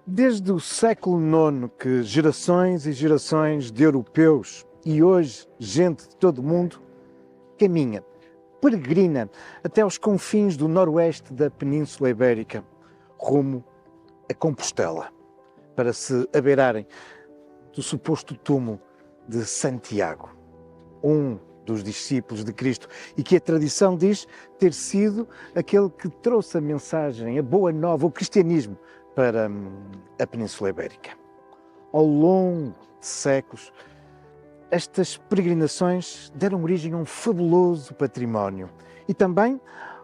Desde o século IX que gerações e gerações de europeus e hoje gente de todo o mundo caminha, peregrina até aos confins do noroeste da Península Ibérica, rumo a Compostela, para se abeirarem do suposto túmulo de Santiago, um dos discípulos de Cristo, e que a tradição diz ter sido aquele que trouxe a mensagem, a boa nova, o cristianismo para a Península Ibérica. Ao longo de séculos, estas peregrinações deram origem a um fabuloso património e também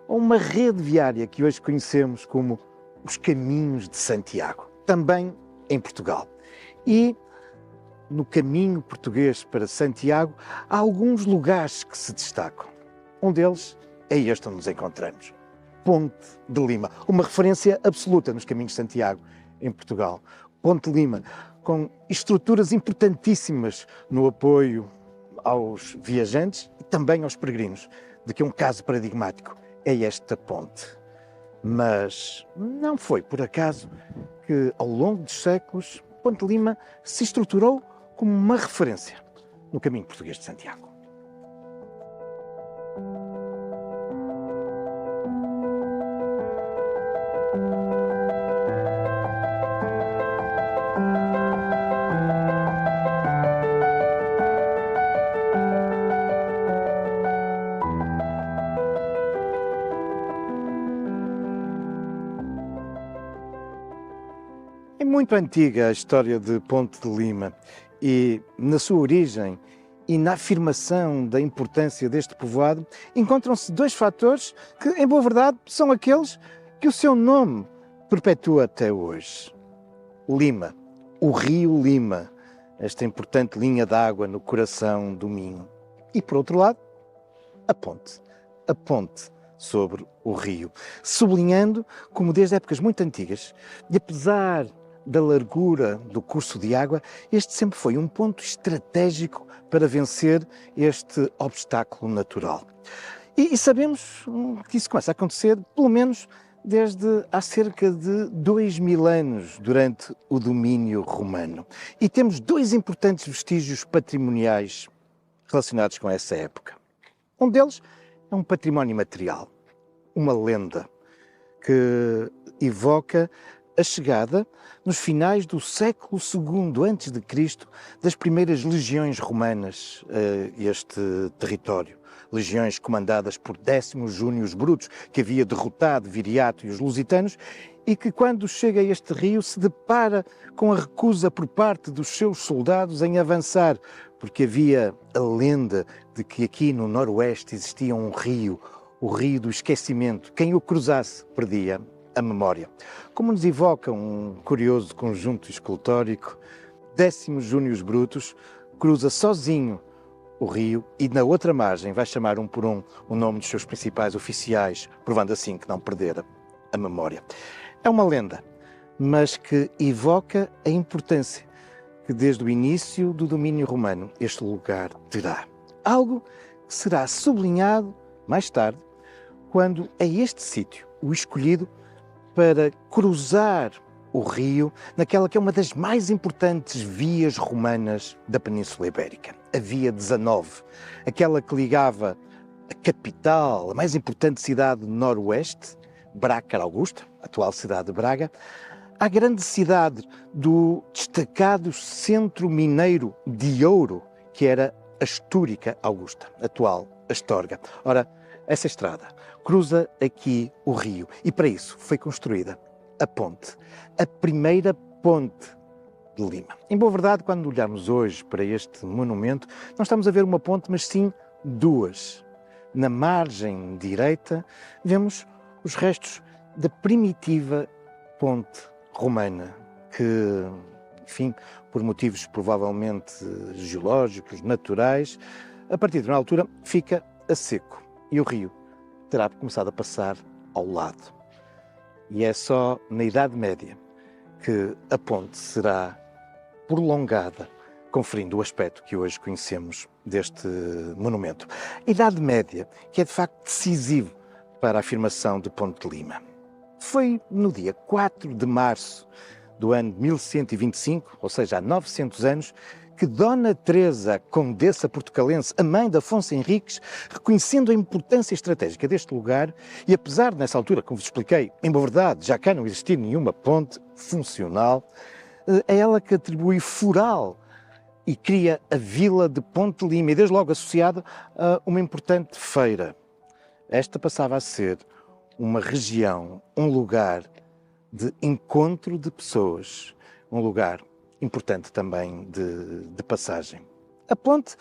a uma rede viária que hoje conhecemos como os Caminhos de Santiago, também em Portugal. E no caminho português para Santiago há alguns lugares que se destacam. Um deles é este onde nos encontramos, Ponte de Lima, uma referência absoluta nos Caminhos de Santiago, em Portugal. Ponte de Lima, com estruturas importantíssimas no apoio aos viajantes e também aos peregrinos, de que um caso paradigmático é esta ponte. Mas não foi por acaso que, ao longo dos séculos, Ponte de Lima se estruturou como uma referência no caminho português de Santiago. É muito antiga a história de Ponte de Lima e, na sua origem e na afirmação da importância deste povoado, encontram-se dois fatores que, em boa verdade, são aqueles que o seu nome perpetua até hoje. Lima, o rio Lima, esta importante linha d'água no coração do Minho. E, por outro lado, a ponte sobre o rio, sublinhando como desde épocas muito antigas, e apesar da largura do curso de água, este sempre foi um ponto estratégico para vencer este obstáculo natural. E sabemos que isso começa a acontecer, pelo menos, desde há cerca de 2000 anos, durante o domínio romano. E temos dois importantes vestígios patrimoniais relacionados com essa época. Um deles é um património material, uma lenda que evoca a chegada, nos finais do século II a.C., das primeiras legiões romanas a este território. Legiões comandadas por Décimo Június Brutus, que havia derrotado Viriato e os lusitanos, e que, quando chega a este rio, se depara com a recusa por parte dos seus soldados em avançar, porque havia a lenda de que aqui no noroeste existia um rio, o rio do esquecimento. Quem o cruzasse perdia a memória. Como nos evoca um curioso conjunto escultórico, Décimo Június Brutus cruza sozinho o rio e na outra margem vai chamar um por um o nome dos seus principais oficiais, provando assim que não perdera a memória. É uma lenda, mas que evoca a importância que desde o início do domínio romano este lugar terá. Algo que será sublinhado mais tarde, quando é este sítio o escolhido para cruzar o rio naquela que é uma das mais importantes vias romanas da Península Ibérica, a Via 19, aquela que ligava a capital, a mais importante cidade do noroeste, Bracar Augusta, atual cidade de Braga, à grande cidade do destacado centro mineiro de ouro, que era Astúrica Augusta, atual Astorga. Ora, essa estrada cruza aqui o rio e para isso foi construída a ponte, a primeira ponte de Lima. Em boa verdade, quando olharmos hoje para este monumento, não estamos a ver uma ponte, mas sim duas. Na margem direita vemos os restos da primitiva ponte romana, que, enfim, por motivos provavelmente geológicos, naturais, a partir de uma altura fica a seco e o rio terá começado a passar ao lado. E é só na Idade Média que a ponte será prolongada, conferindo o aspecto que hoje conhecemos deste monumento. A Idade Média, que é de facto decisivo para a afirmação de Ponte de Lima. Foi no dia 4 de março do ano de 1125, ou seja, há 900 anos, que Dona Teresa, condessa portucalense, a mãe de Afonso Henriques, reconhecendo a importância estratégica deste lugar, e apesar, nessa altura, como vos expliquei, em boa verdade, já cá não existir nenhuma ponte funcional, é ela que atribui foral e cria a vila de Ponte de Lima, e desde logo associada a uma importante feira. Esta passava a ser uma região, um lugar de encontro de pessoas, um lugar importante também de passagem. A ponte,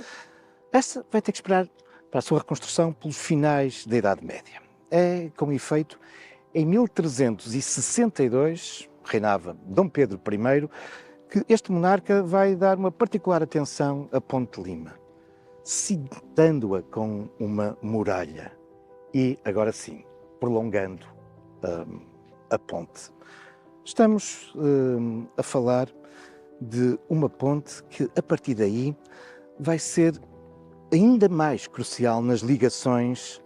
essa vai ter que esperar para a sua reconstrução pelos finais da Idade Média. É, com efeito, em 1362, reinava Dom Pedro I, que este monarca vai dar uma particular atenção a Ponte de Lima, cintando-a com uma muralha e, agora sim, prolongando a ponte. Estamos a falar de uma ponte que, a partir daí, vai ser ainda mais crucial nas ligações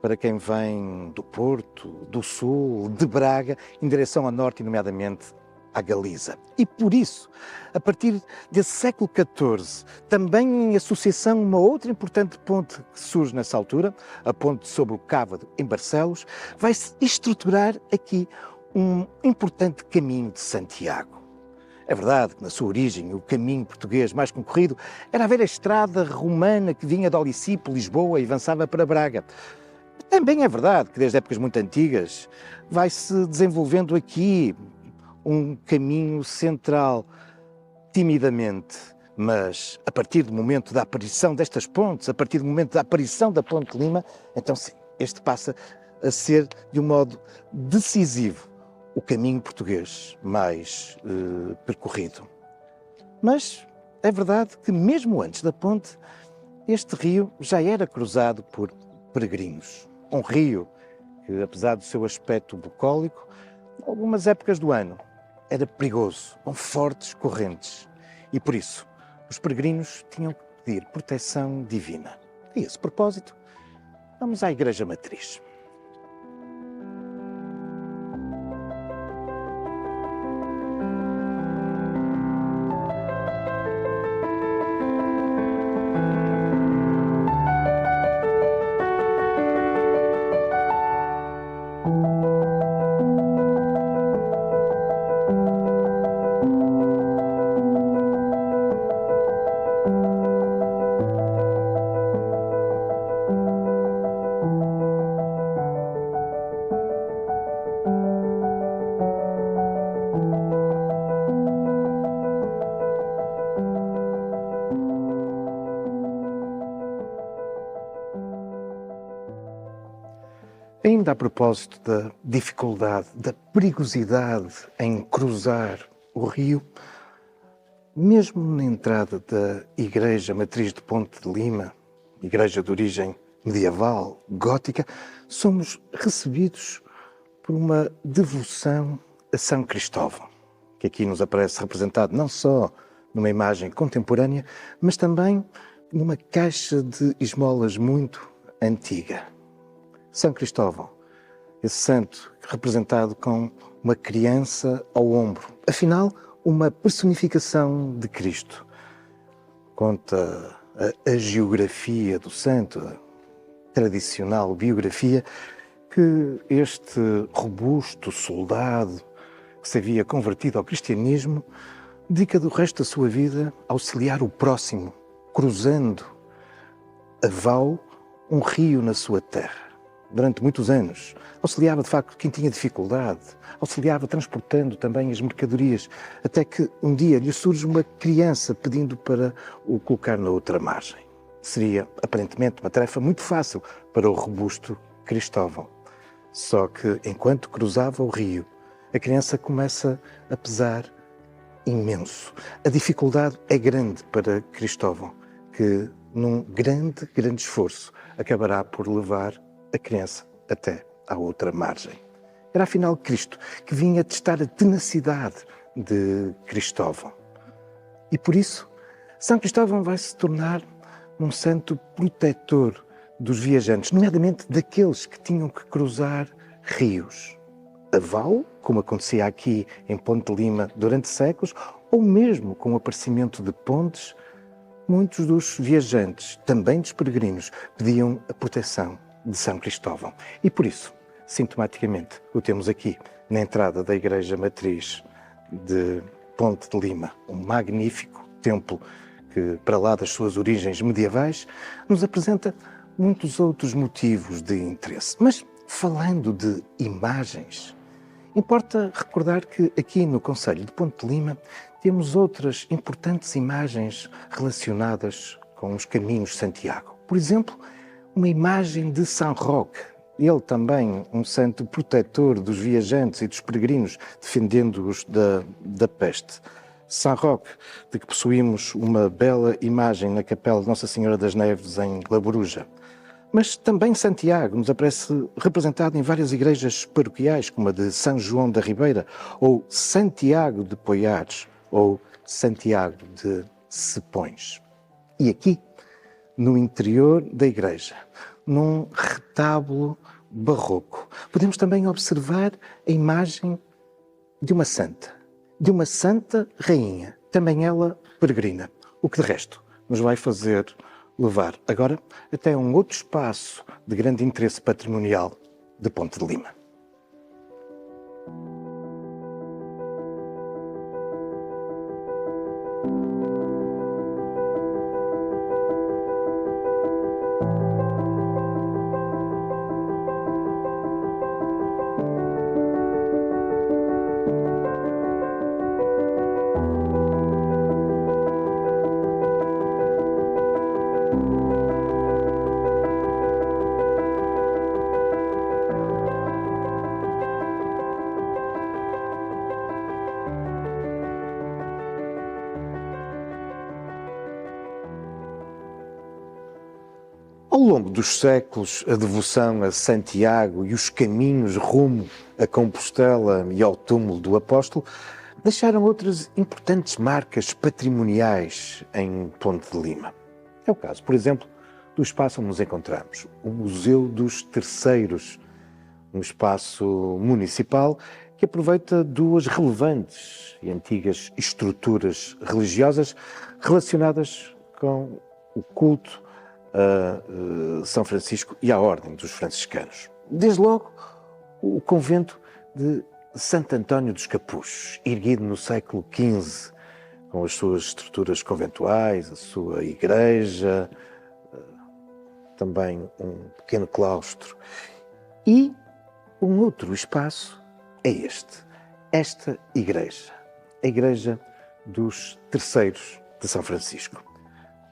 para quem vem do Porto, do Sul, de Braga, em direção ao Norte, e nomeadamente à Galiza. E por isso, a partir desse século XIV, também em associação uma outra importante ponte que surge nessa altura, a ponte sobre o Cávado, em Barcelos, vai-se estruturar aqui um importante caminho de Santiago. É verdade que, na sua origem, o caminho português mais concorrido era a velha estrada romana que vinha de Olici por Lisboa e avançava para Braga. Também é verdade que, desde épocas muito antigas, vai-se desenvolvendo aqui um caminho central, timidamente, mas a partir do momento da aparição destas pontes, a partir do momento da aparição da Ponte de Lima, então sim, este passa a ser, de um modo decisivo, o caminho português mais percorrido. Mas é verdade que, mesmo antes da ponte, este rio já era cruzado por peregrinos. Um rio que, apesar do seu aspecto bucólico, em algumas épocas do ano era perigoso, com fortes correntes. E por isso, os peregrinos tinham que pedir proteção divina. A esse propósito, vamos à Igreja Matriz. Ainda a propósito da dificuldade, da perigosidade em cruzar o rio, mesmo na entrada da Igreja Matriz de Ponte de Lima, igreja de origem medieval, gótica, somos recebidos por uma devoção a São Cristóvão, que aqui nos aparece representado não só numa imagem contemporânea, mas também numa caixa de esmolas muito antiga. São Cristóvão, esse santo representado com uma criança ao ombro, afinal, uma personificação de Cristo. Conta a geografia do santo, a tradicional biografia, que este robusto soldado que se havia convertido ao cristianismo dedica do resto da sua vida a auxiliar o próximo, cruzando a vau um rio na sua terra. durante muitos anos. Auxiliava, de facto, quem tinha dificuldade. Auxiliava transportando também as mercadorias. Até que um dia lhe surge uma criança pedindo para o colocar na outra margem. Seria, aparentemente, uma tarefa muito fácil para o robusto Cristóvão. Só que, enquanto cruzava o rio, a criança começa a pesar imenso. A dificuldade é grande para Cristóvão, que, num grande esforço, acabará por levar a criança até à outra margem. Era afinal Cristo que vinha testar a tenacidade de Cristóvão. E por isso, São Cristóvão vai se tornar um santo protetor dos viajantes, nomeadamente daqueles que tinham que cruzar rios. A val, como acontecia aqui em Ponte de Lima durante séculos, ou mesmo com o aparecimento de pontes, muitos dos viajantes, também dos peregrinos, pediam a proteção de São Cristóvão. E por isso, sintomaticamente, o temos aqui na entrada da Igreja Matriz de Ponte de Lima, um magnífico templo que, para lá das suas origens medievais, nos apresenta muitos outros motivos de interesse. Mas, falando de imagens, importa recordar que aqui no concelho de Ponte de Lima temos outras importantes imagens relacionadas com os caminhos de Santiago. Por exemplo, uma imagem de São Roque, ele também um santo protetor dos viajantes e dos peregrinos, defendendo-os da peste. São Roque, de que possuímos uma bela imagem na Capela de Nossa Senhora das Neves, em Laboruja. Mas também Santiago nos aparece representado em várias igrejas paroquiais, como a de São João da Ribeira, ou Santiago de Poiares, ou Santiago de Sepões. E aqui, no interior da igreja, num retábulo barroco, podemos também observar a imagem de uma santa rainha, também ela peregrina, o que de resto nos vai fazer levar agora até um outro espaço de grande interesse patrimonial de Ponte de Lima. Ao longo dos séculos, a devoção a Santiago e os caminhos rumo a Compostela e ao túmulo do apóstolo deixaram outras importantes marcas patrimoniais em Ponte de Lima. É o caso, por exemplo, do espaço onde nos encontramos, o Museu dos Terceiros, um espaço municipal que aproveita duas relevantes e antigas estruturas religiosas relacionadas com o culto a São Francisco e à Ordem dos Franciscanos. Desde logo, o convento de Santo António dos Capuchos, erguido no século XV, com as suas estruturas conventuais, a sua igreja, também um pequeno claustro. E um outro espaço é esta igreja, a Igreja dos Terceiros de São Francisco.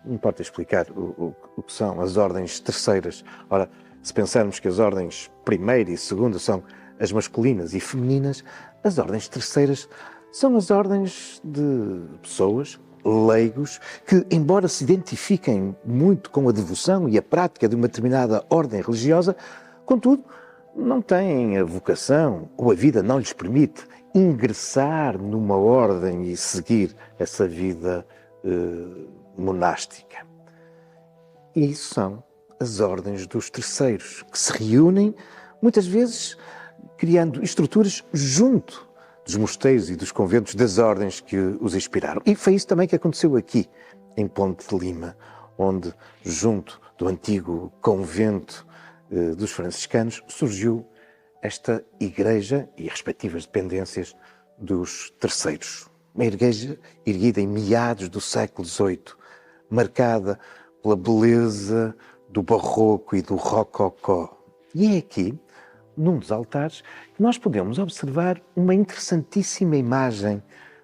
Não importa explicar o que são as ordens terceiras. Ora, se pensarmos que as ordens primeira e segunda são as masculinas e femininas, as ordens terceiras são as ordens de pessoas, leigos, que, embora se identifiquem muito com a devoção e a prática de uma determinada ordem religiosa, contudo, não têm a vocação ou a vida não lhes permite ingressar numa ordem e seguir essa vida monástica. E isso são as ordens dos terceiros, que se reúnem, muitas vezes, criando estruturas junto dos mosteiros e dos conventos das ordens que os inspiraram. E foi isso também que aconteceu aqui, em Ponte de Lima, onde, junto do antigo convento dos franciscanos, surgiu esta igreja e as respectivas dependências dos terceiros. Uma igreja erguida em meados do século XVIII, marcada pela beleza do barroco e do rococó, E é aqui, num dos altares, que nós podemos observar uma interessantíssima imagem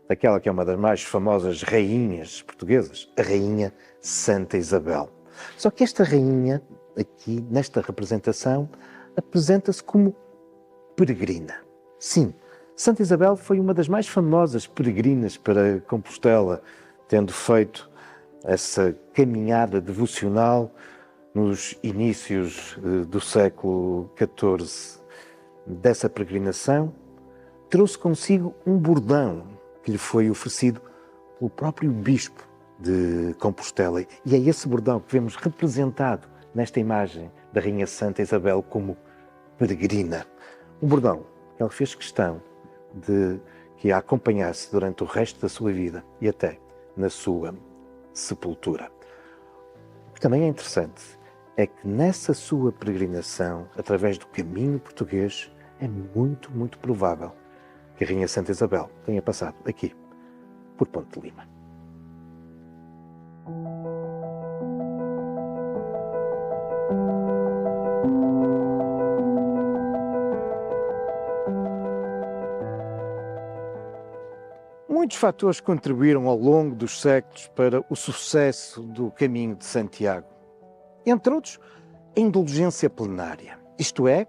daquela que é uma das mais famosas rainhas portuguesas, a Rainha Santa Isabel. Só que esta rainha, aqui nesta representação, apresenta-se como peregrina. Sim, Santa Isabel foi uma das mais famosas peregrinas para Compostela, tendo feito essa caminhada devocional nos inícios do século XIV. Dessa peregrinação, trouxe consigo um bordão que lhe foi oferecido pelo próprio bispo de Compostela. E é esse bordão que vemos representado nesta imagem da Rainha Santa Isabel como peregrina. Um bordão que ela fez questão de que a acompanhasse durante o resto da sua vida e até na sua sepultura. O que também é interessante é que nessa sua peregrinação, através do caminho português, é muito, muito provável que a Rainha Santa Isabel tenha passado aqui, por Ponte de Lima. Muitos fatores contribuíram ao longo dos séculos para o sucesso do Caminho de Santiago. Entre outros, a indulgência plenária. Isto é,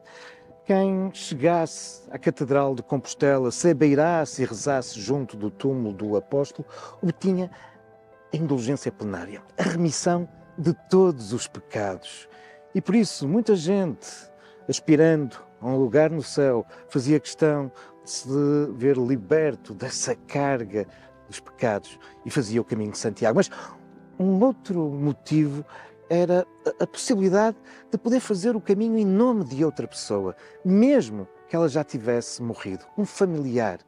quem chegasse à Catedral de Compostela, se abeirasse e rezasse junto do túmulo do apóstolo, obtinha a indulgência plenária, a remissão de todos os pecados. E por isso, muita gente, aspirando a um lugar no céu, fazia questão de se ver liberto dessa carga dos pecados e fazia o caminho de Santiago. Mas um outro motivo era a possibilidade de poder fazer o caminho em nome de outra pessoa, mesmo que ela já tivesse morrido, um familiar.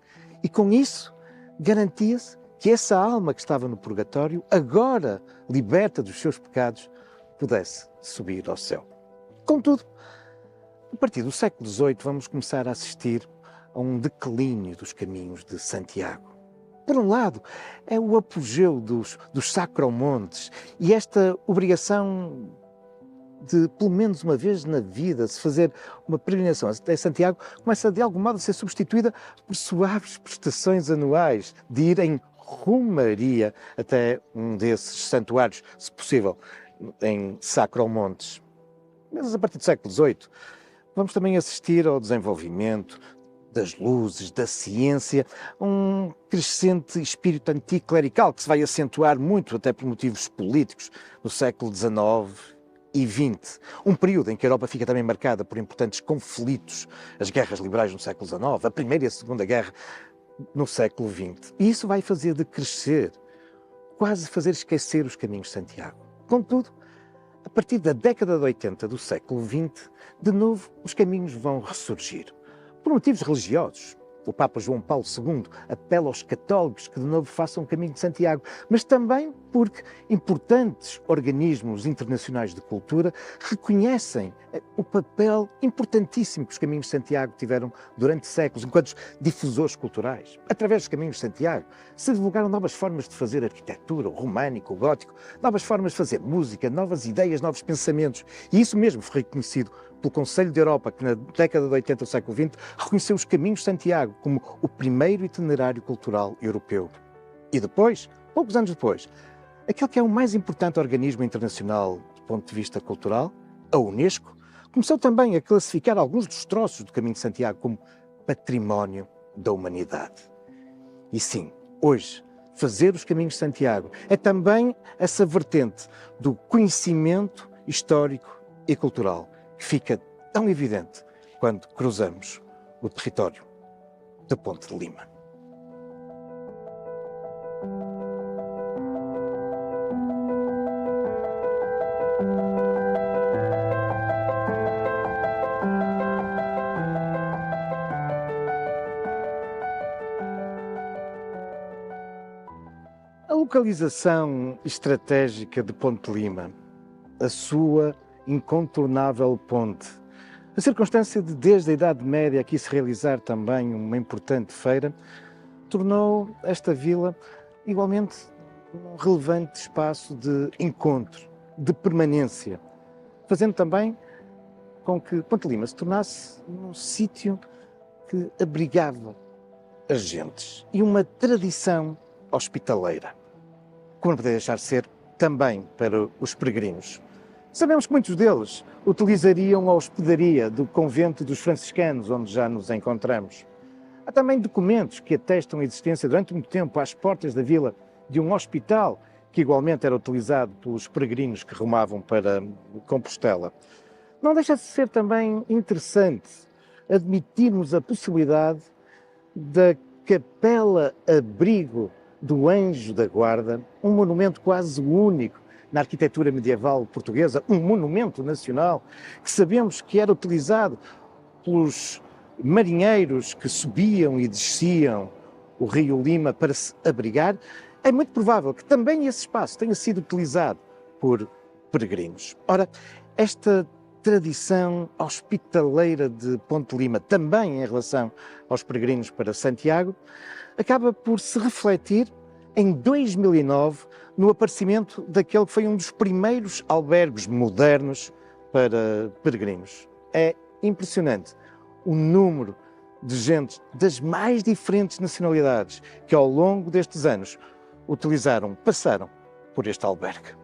E com isso, garantia-se que essa alma que estava no purgatório, agora liberta dos seus pecados, pudesse subir ao céu. Contudo, a partir do século XVIII, vamos começar a assistir a um declínio dos caminhos de Santiago. Por um lado, é o apogeu dos sacromontes e esta obrigação de, pelo menos uma vez na vida, se fazer uma peregrinação até Santiago, começa de algum modo a ser substituída por suaves prestações anuais de ir em romaria até um desses santuários, se possível, em sacromontes. Mas a partir do século XVIII, vamos também assistir ao desenvolvimento das luzes, da ciência, um crescente espírito anticlerical que se vai acentuar muito, até por motivos políticos, no século XIX e XX. Um período em que a Europa fica também marcada por importantes conflitos, as guerras liberais no século XIX, a Primeira e a Segunda Guerra no século XX. E isso vai fazer decrescer, quase fazer esquecer os caminhos de Santiago. Contudo, a partir da década de 80 do século XX, de novo os caminhos vão ressurgir. Por motivos religiosos. O Papa João Paulo II apela aos católicos que de novo façam o caminho de Santiago, mas também porque importantes organismos internacionais de cultura reconhecem o papel importantíssimo que os caminhos de Santiago tiveram durante séculos, enquanto difusores culturais. Através dos caminhos de Santiago se divulgaram novas formas de fazer arquitetura, o românico, o gótico, novas formas de fazer música, novas ideias, novos pensamentos. E isso mesmo foi reconhecido pelo Conselho de Europa, que na década de 80 do século XX reconheceu os caminhos de Santiago como o primeiro itinerário cultural europeu. E depois, poucos anos depois, aquele que é o mais importante organismo internacional do ponto de vista cultural, a Unesco, começou também a classificar alguns dos troços do caminho de Santiago como património da humanidade. E sim, hoje, fazer os caminhos de Santiago é também essa vertente do conhecimento histórico e cultural, que fica tão evidente quando cruzamos o território da Ponte de Lima. A localização estratégica de Ponte de Lima, a sua incontornável ponte. A circunstância de, desde a Idade Média, aqui se realizar também uma importante feira, tornou esta vila igualmente um relevante espaço de encontro, de permanência, fazendo também com que Ponte Lima se tornasse um sítio que abrigava as gentes e uma tradição hospitaleira, como não poderia deixar de ser também para os peregrinos. Sabemos que muitos deles utilizariam a hospedaria do convento dos franciscanos, onde já nos encontramos. Há também documentos que atestam a existência durante muito tempo às portas da vila de um hospital que igualmente era utilizado pelos peregrinos que rumavam para Compostela. Não deixa de ser também interessante admitirmos a possibilidade da Capela Abrigo do Anjo da Guarda, um monumento quase único na arquitetura medieval portuguesa, um monumento nacional que sabemos que era utilizado pelos marinheiros que subiam e desciam o rio Lima para se abrigar. É muito provável que também esse espaço tenha sido utilizado por peregrinos. Ora, esta tradição hospitaleira de Ponte Lima, também em relação aos peregrinos para Santiago, acaba por se refletir em 2009 no aparecimento daquele que foi um dos primeiros albergues modernos para peregrinos. É impressionante o número de gente das mais diferentes nacionalidades que ao longo destes anos passaram por este albergue.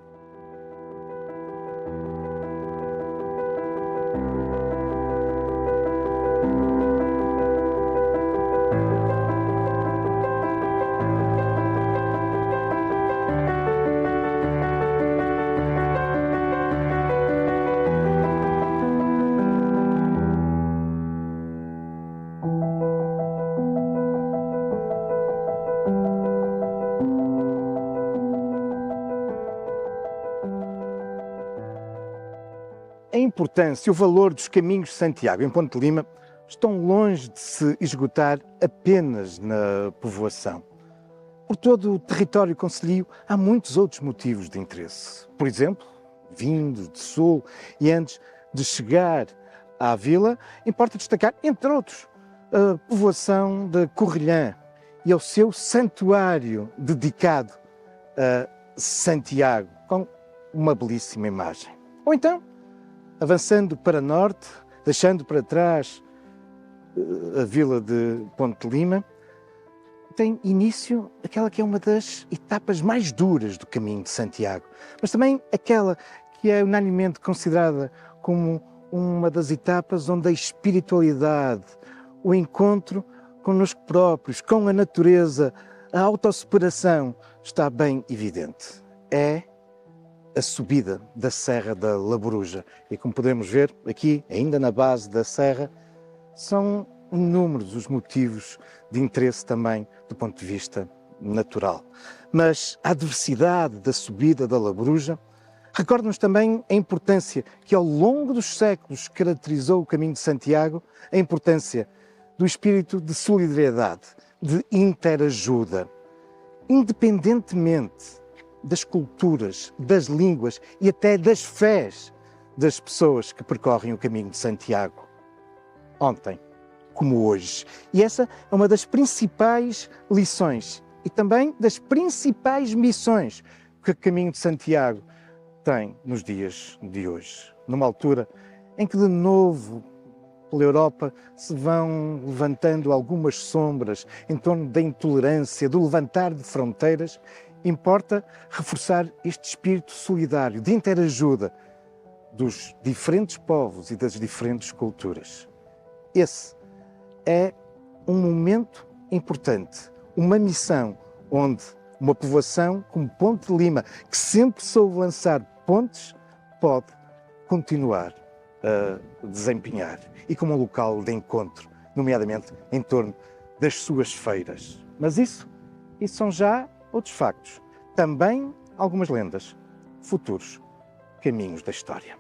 A importância e o valor dos caminhos de Santiago em Ponte Lima estão longe de se esgotar apenas na povoação. Por todo o território concelhio há muitos outros motivos de interesse. Por exemplo, vindos de sul e antes de chegar à vila, importa destacar, entre outros, a povoação de Correlhã e ao seu santuário dedicado a Santiago, com uma belíssima imagem. Ou então, avançando para norte, deixando para trás a vila de Ponte Lima, tem início aquela que é uma das etapas mais duras do caminho de Santiago, mas também aquela que é unanimemente considerada como uma das etapas onde a espiritualidade, o encontro connosco próprios, com a natureza, a autossuperação está bem evidente. É a subida da Serra da Laboruja. E como podemos ver aqui, ainda na base da serra, são inúmeros os motivos de interesse também do ponto de vista natural. Mas a diversidade da subida da Laboruja recorda-nos também a importância que ao longo dos séculos caracterizou o caminho de Santiago, a importância do espírito de solidariedade, de interajuda, independentemente das culturas, das línguas e até das fés das pessoas que percorrem o caminho de Santiago. Ontem, como hoje. E essa é uma das principais lições e também das principais missões que o caminho de Santiago tem nos dias de hoje. Numa altura em que de novo pela Europa se vão levantando algumas sombras em torno da intolerância, do levantar de fronteiras, importa reforçar este espírito solidário, de interajuda dos diferentes povos e das diferentes culturas. Esse é um momento importante, uma missão onde uma povoação como Ponte Lima, que sempre soube lançar pontes, pode continuar a desempenhar e como um local de encontro, nomeadamente em torno das suas feiras. Mas isso são já outros factos, também algumas lendas, futuros caminhos da história.